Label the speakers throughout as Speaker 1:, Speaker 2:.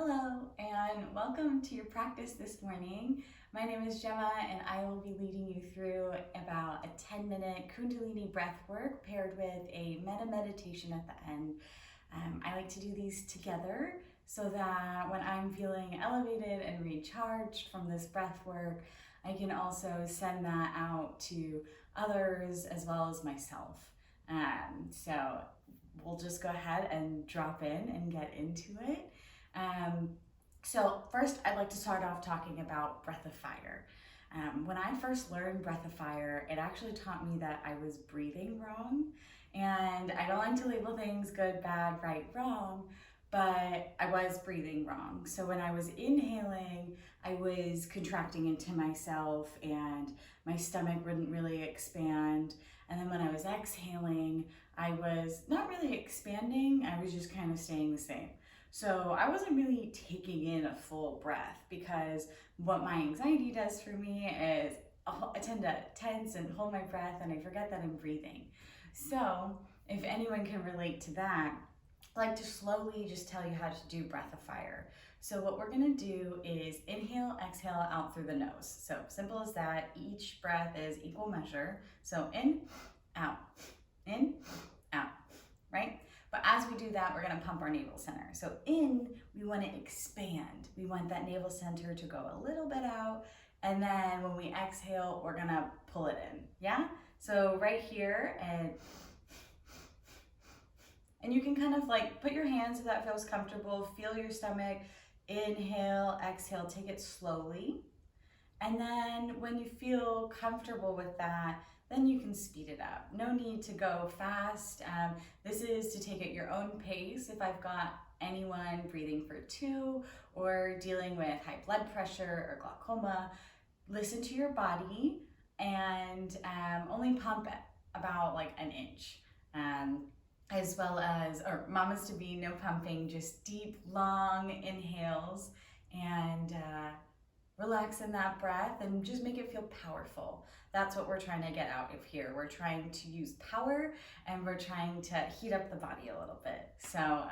Speaker 1: Hello and welcome to your practice this morning. My name is Gemma and I will be leading you through about a 10-minute Kundalini breath work paired with a Metta meditation at the end. I like to do these together so that when I'm feeling elevated and recharged from this breath work, I can also send that out to others as well as myself. So we'll just go ahead and drop in and get into it. So first I'd like to start off talking about breath of fire. When I first learned breath of fire, it actually taught me that I was breathing wrong. And I don't like to label things good, bad, right, wrong, but I was breathing wrong. So when I was inhaling, I was contracting into myself and my stomach wouldn't really expand. And then when I was exhaling, I was not really expanding, I was just kind of staying the same. So I wasn't really taking in a full breath, because what my anxiety does for me is I tend to tense and hold my breath and I forget that I'm breathing. So if anyone can relate to that, I'd like to slowly just tell you how to do breath of fire. So what we're gonna do is inhale, exhale out through the nose. So simple as that. Each breath is equal measure. So in, out, right? But as we do that, we're gonna pump our navel center. So in, we wanna expand. We want that navel center to go a little bit out. And then when we exhale, we're gonna pull it in, yeah? So right here, and you can kind of like put your hands if that feels comfortable, feel your stomach, inhale, exhale, take it slowly. And then when you feel comfortable with that, then you can speed it up. No need to go fast. This is to take at your own pace. If I've got anyone breathing for 2 or dealing with high blood pressure or glaucoma, listen to your body and only pump about like an inch. As well as, or mamas to be, no pumping, just deep, long inhales and relax in that breath and just make it feel powerful. That's what we're trying to get out of here. We're trying to use power and we're trying to heat up the body a little bit. So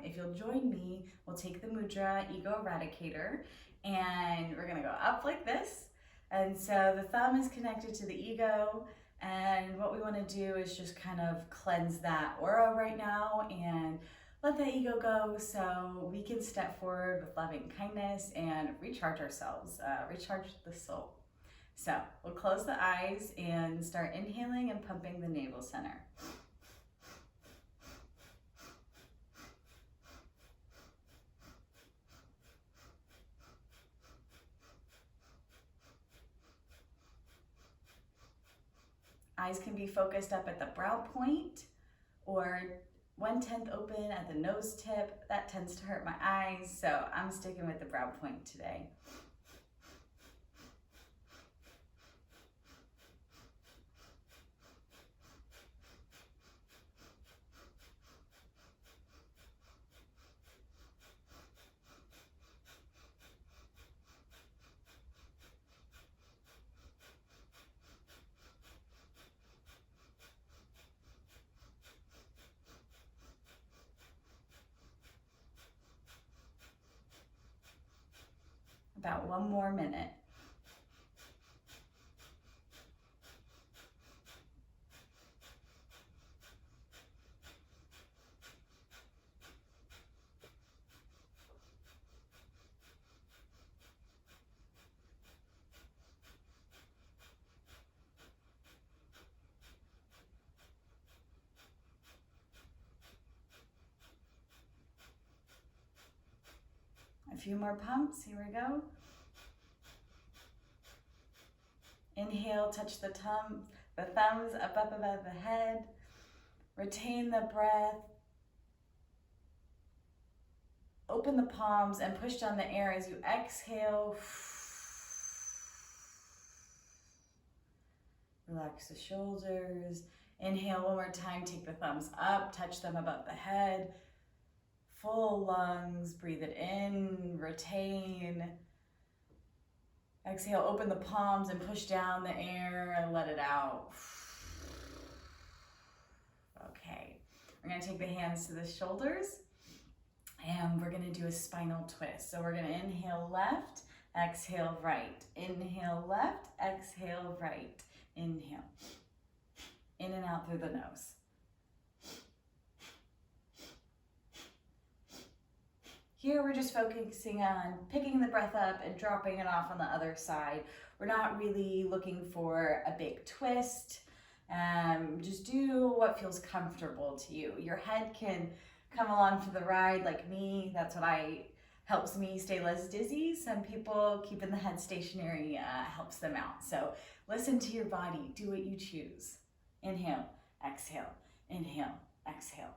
Speaker 1: if you'll join me, we'll take the mudra, Ego Eradicator, and we're gonna go up like this. And so the thumb is connected to the ego, and what we wanna do is just kind of cleanse that aura right now and let the ego go so we can step forward with loving kindness and recharge ourselves, recharge the soul. So we'll close the eyes and start inhaling and pumping the navel center. Eyes can be focused up at the brow point or 1/10 open at the nose tip. That tends to hurt my eyes, so I'm sticking with the brow point today. About 1 more minute. A few more pumps, here we go. Inhale, touch the thumbs up above the head. Retain the breath. Open the palms and push down the air as you exhale. Relax the shoulders. Inhale 1 more time, take the thumbs up, touch them above the head. Full lungs, breathe it in, retain. Exhale, open the palms and push down the air and let it out. Okay, we're gonna take the hands to the shoulders And we're gonna do a spinal twist. So we're gonna inhale left, exhale right. Inhale left, exhale right. Inhale. In and out through the nose. Here we're just focusing on picking the breath up and dropping it off on the other side. We're not really looking for a big twist. Just do what feels comfortable to you. Your head can come along for the ride like me. That's what helps me stay less dizzy. Some people keeping the head stationary helps them out. So listen to your body. Do what you choose. Inhale, exhale, inhale, exhale.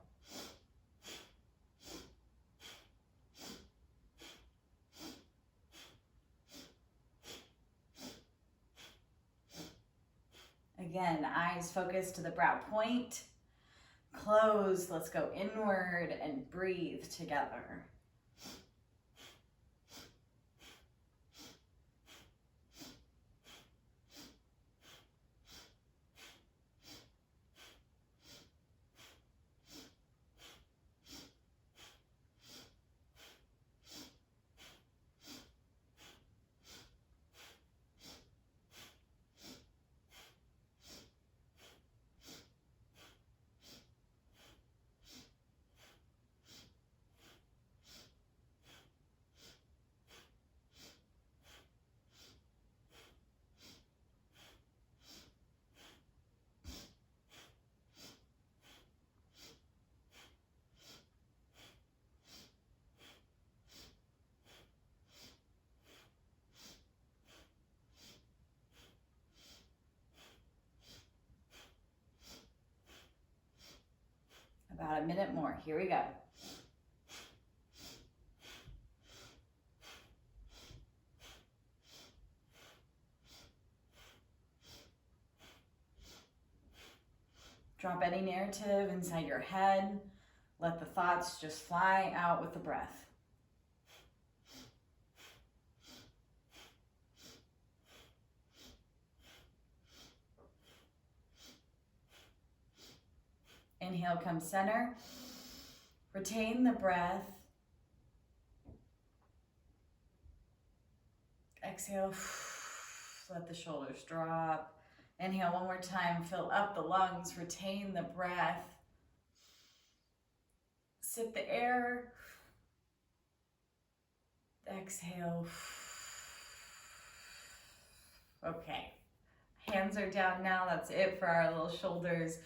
Speaker 1: Again, eyes focus to the brow point. Close, let's go inward and breathe together. About a minute more. Here we go. Drop any narrative inside your head. Let the thoughts just fly out with the breath. Inhale, come center. Retain the breath. Exhale, let the shoulders drop. Inhale one more time, fill up the lungs, retain the breath. Sip the air. Exhale. Okay, hands are down now. That's it for our little shoulders.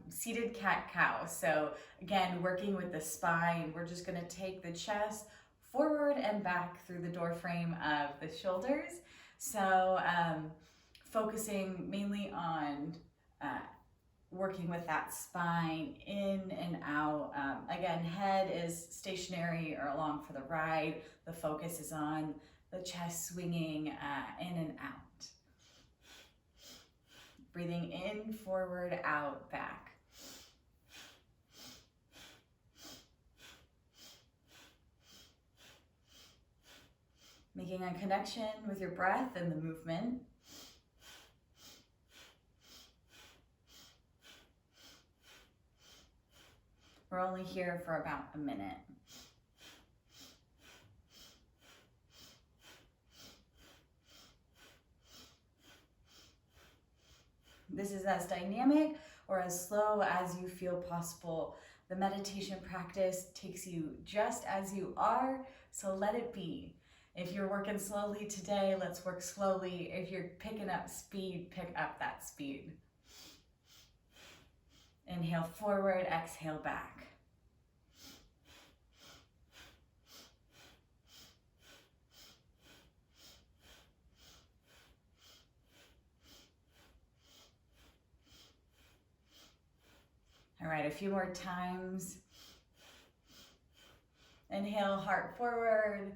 Speaker 1: Seated cat-cow. So again, working with the spine, we're just gonna take the chest forward and back through the door frame of the shoulders. So focusing mainly on working with that spine in and out. Again, head is stationary or along for the ride. The focus is on the chest swinging in and out. Breathing in, forward, out, back. Making a connection with your breath and the movement. We're only here for about a minute. This is as dynamic or as slow as you feel possible. The meditation practice takes you just as you are, so let it be. If you're working slowly today, let's work slowly. If you're picking up speed, pick up that speed. Inhale forward, exhale back. All right, a few more times. Inhale, heart forward.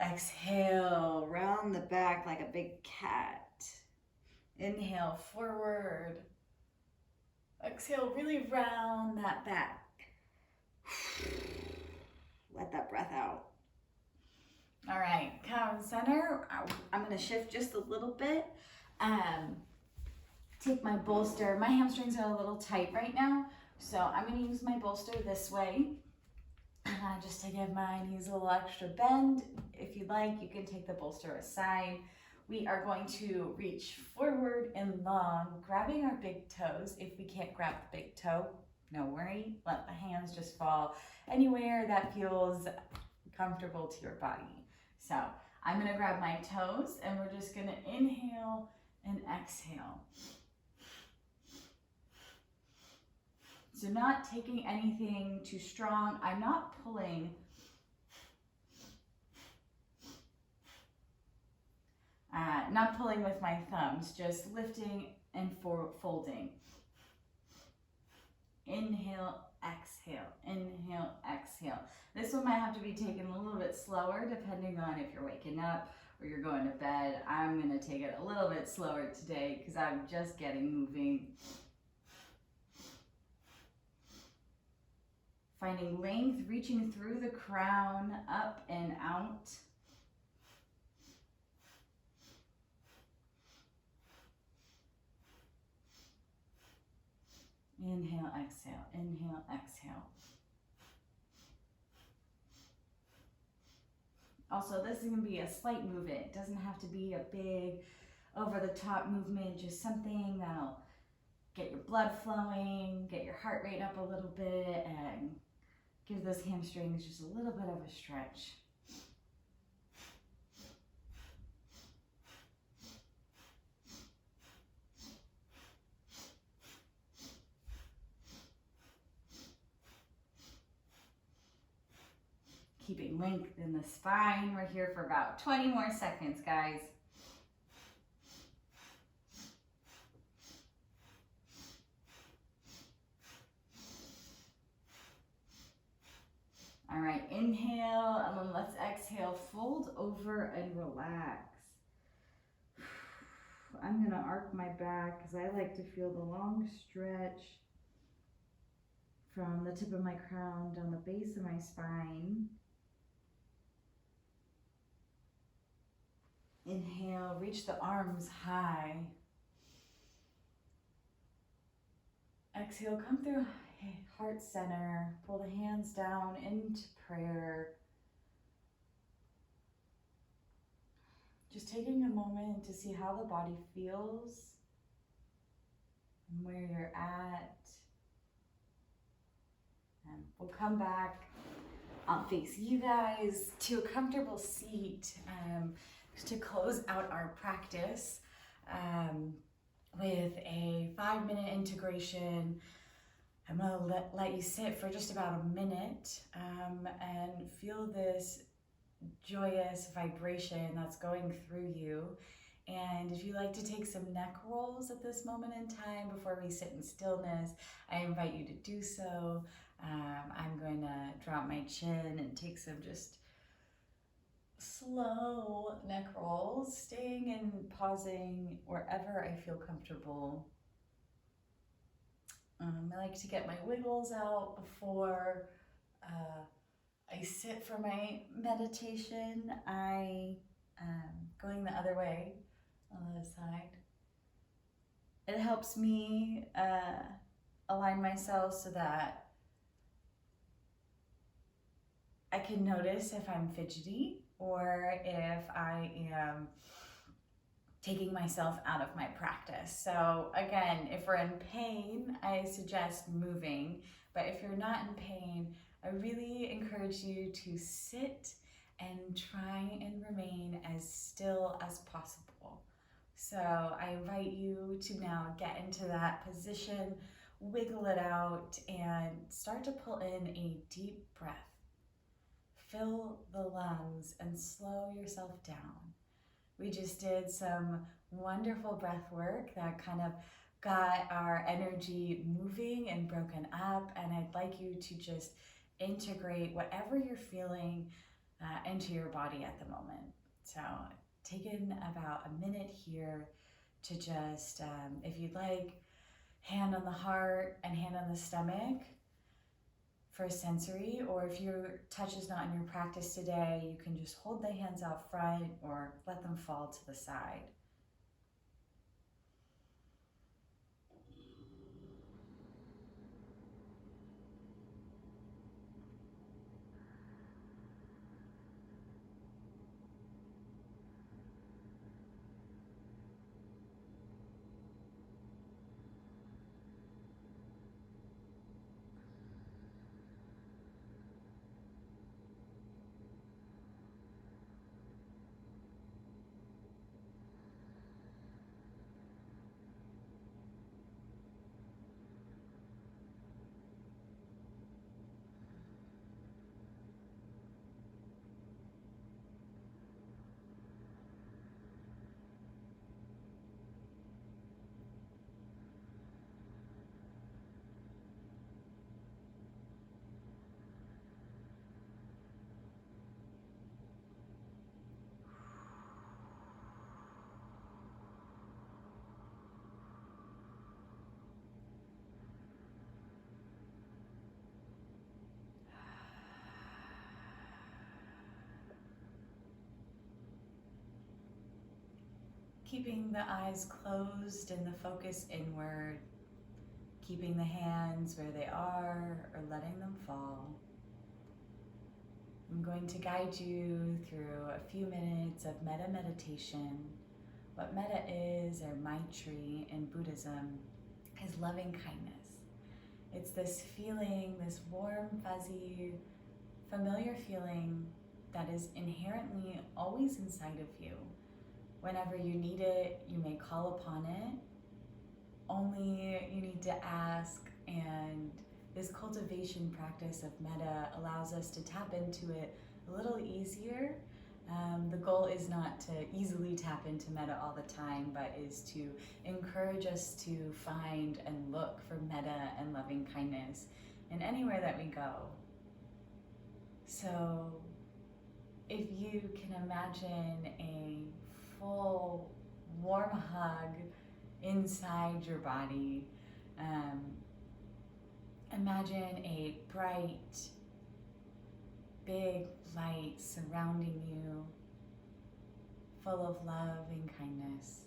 Speaker 1: Exhale, round the back like a big cat. Inhale, forward. Exhale, really round that back. Let that breath out. All right, come center. I'm gonna shift just a little bit. Take my bolster. My hamstrings are a little tight right now, so I'm gonna use my bolster this way. Just to give my knees a little extra bend. If you'd like, you can take the bolster aside. We are going to reach forward and long, grabbing our big toes. If we can't grab the big toe, no worry. Let the hands just fall anywhere that feels comfortable to your body. So I'm gonna grab my toes and we're just gonna inhale and exhale. So not taking anything too strong. I'm not pulling. Not pulling with my thumbs, just lifting and folding. Inhale, exhale, inhale, exhale. This one might have to be taken a little bit slower depending on if you're waking up or you're going to bed. I'm gonna take it a little bit slower today because I'm just getting moving. Finding length, reaching through the crown, up and out. Inhale, exhale, inhale, exhale. Also, this is going to be a slight movement. It doesn't have to be a big, over-the-top movement, just something that'll get your blood flowing, get your heart rate up a little bit, and give those hamstrings just a little bit of a stretch. Keeping length in the spine. We're here for about 20 more seconds, guys. All right, inhale, and then let's exhale, fold over and relax. I'm gonna arc my back because I like to feel the long stretch from the tip of my crown down the base of my spine. Inhale, reach the arms high. Exhale, come through heart center. Pull the hands down into prayer. Just taking a moment to see how the body feels and where you're at. And we'll come back. I'll face you guys to a comfortable seat to close out our practice with a 5-minute integration. I'm gonna let you sit for just about a minute and feel this joyous vibration that's going through you. And if you like to take some neck rolls at this moment in time before we sit in stillness, I invite you to do so. I'm going to drop my chin and take some just slow neck rolls, staying and pausing wherever I feel comfortable. I like to get my wiggles out before I sit for my meditation. Going the other way on the other side. It helps me align myself so that I can notice if I'm fidgety or if I am taking myself out of my practice. So again, if we're in pain, I suggest moving, but if you're not in pain, I really encourage you to sit and try and remain as still as possible. So I invite you to now get into that position, wiggle it out, and start to pull in a deep breath. Fill the lungs and slow yourself down. We just did some wonderful breath work that kind of got our energy moving and broken up, and I'd like you to just integrate whatever you're feeling into your body at the moment. So take in about a minute here to just, if you'd like, hand on the heart and hand on the stomach for sensory, or if your touch is not in your practice today, you can just hold the hands out front or let them fall to the side. Keeping the eyes closed and the focus inward, keeping the hands where they are or letting them fall. I'm going to guide you through a few minutes of Metta meditation. What Metta is, or Maitri in Buddhism, is loving kindness. It's this feeling, this warm, fuzzy, familiar feeling that is inherently always inside of you. Whenever you need it, you may call upon it. Only you need to ask, and this cultivation practice of Metta allows us to tap into it a little easier. The goal is not to easily tap into Metta all the time, but is to encourage us to find and look for Metta and loving kindness in anywhere that we go. So if you can imagine a full warm hug inside your body, imagine a bright, big light surrounding you, full of love and kindness.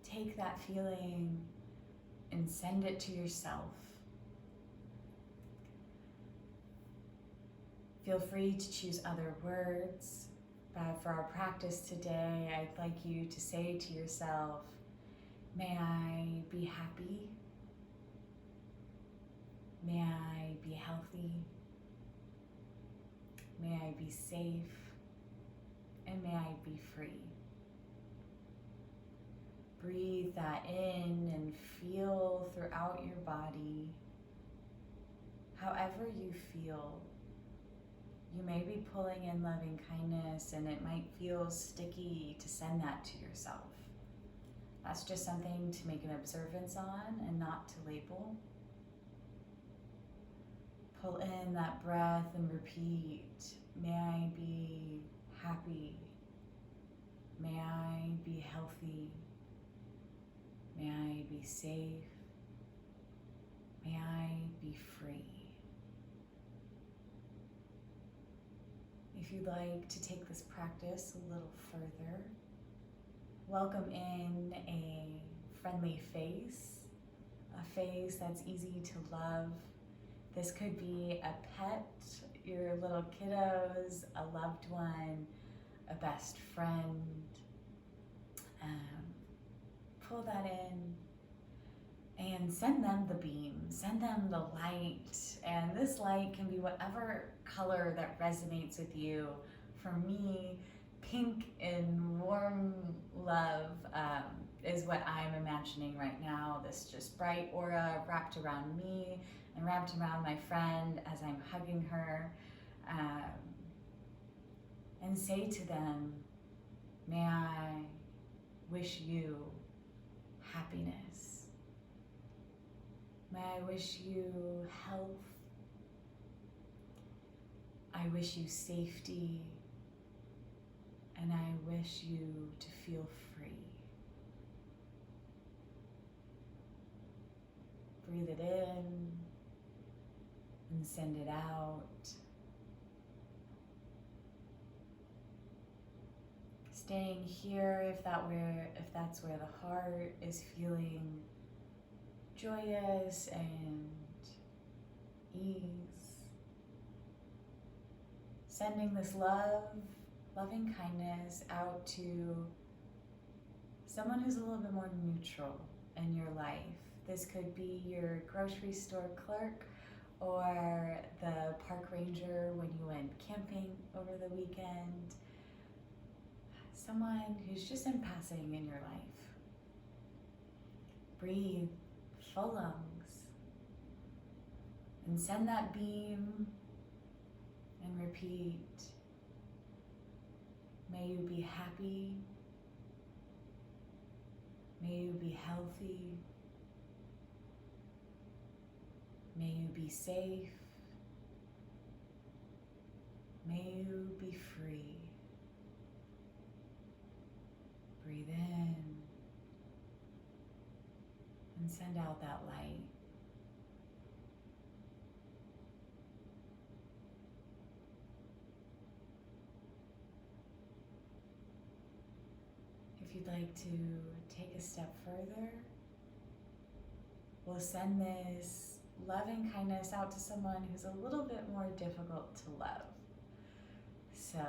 Speaker 1: Take that feeling and send it to yourself. Feel free to choose other words, but for our practice today, I'd like you to say to yourself, may I be happy? May I be healthy? May I be safe? And may I be free? Breathe that in and feel throughout your body. However you feel, you may be pulling in loving kindness and it might feel sticky to send that to yourself. That's just something to make an observance on and not to label. Pull in that breath and repeat, may I be happy? May I be healthy? May I be safe? May I be free? If you'd like to take this practice a little further, welcome in a friendly face, a face that's easy to love. This could be a pet, your little kiddos, a loved one, a best friend. Pull that in and send them the beam, send them the light. And this light can be whatever color that resonates with you. For me, pink and warm love is what I'm imagining right now. This just bright aura wrapped around me and wrapped around my friend as I'm hugging her. And say to them, may I wish you happiness. May I wish you health. I wish you safety. And I wish you to feel free. Breathe it in and send it out. Staying here if that's where the heart is feeling joyous and ease. Sending this loving kindness out to someone who's a little bit more neutral in your life. This could be your grocery store clerk or the park ranger when you went camping over the weekend. Someone who's just in passing in your life. Breathe full lungs and send that beam and repeat. May you be happy. May you be healthy. May you be safe. May you be free. Breathe in and send out that light. you'd like to take a step further, we'll send this loving kindness out to someone who's a little bit more difficult to love. So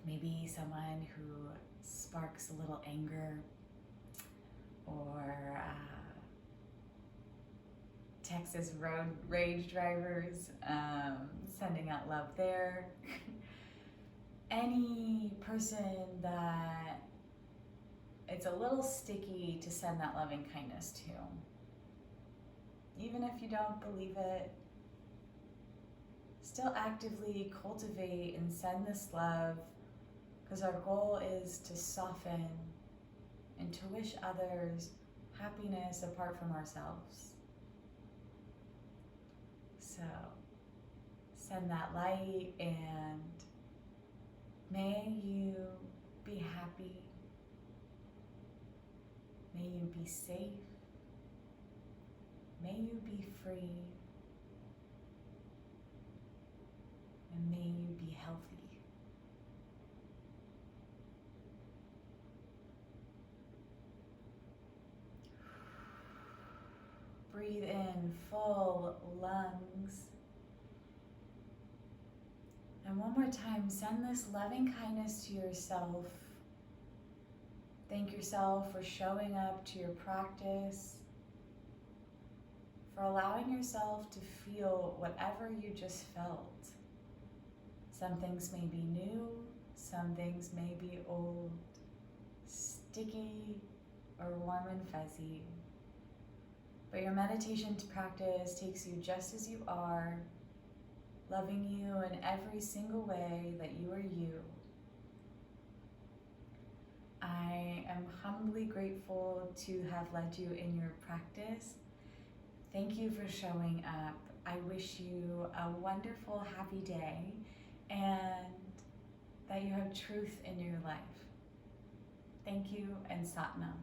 Speaker 1: maybe someone who sparks a little anger, or Texas road rage drivers, sending out love there. Any person that it's a little sticky to send that loving kindness to. Even if you don't believe it, still actively cultivate and send this love, because our goal is to soften and to wish others happiness apart from ourselves. So send that light, and may you be happy. May you be safe. May you be free. And may you be healthy. Breathe in full lungs. And one more time, send this loving kindness to yourself. Thank yourself for showing up to your practice, for allowing yourself to feel whatever you just felt. Some things may be new, some things may be old, sticky, or warm and fuzzy. But your meditation practice takes you just as you are, loving you in every single way that you are you. I am humbly grateful to have led you in your practice. Thank you for showing up. I wish you a wonderful, happy day, and that you have truth in your life. Thank you, and Satnam.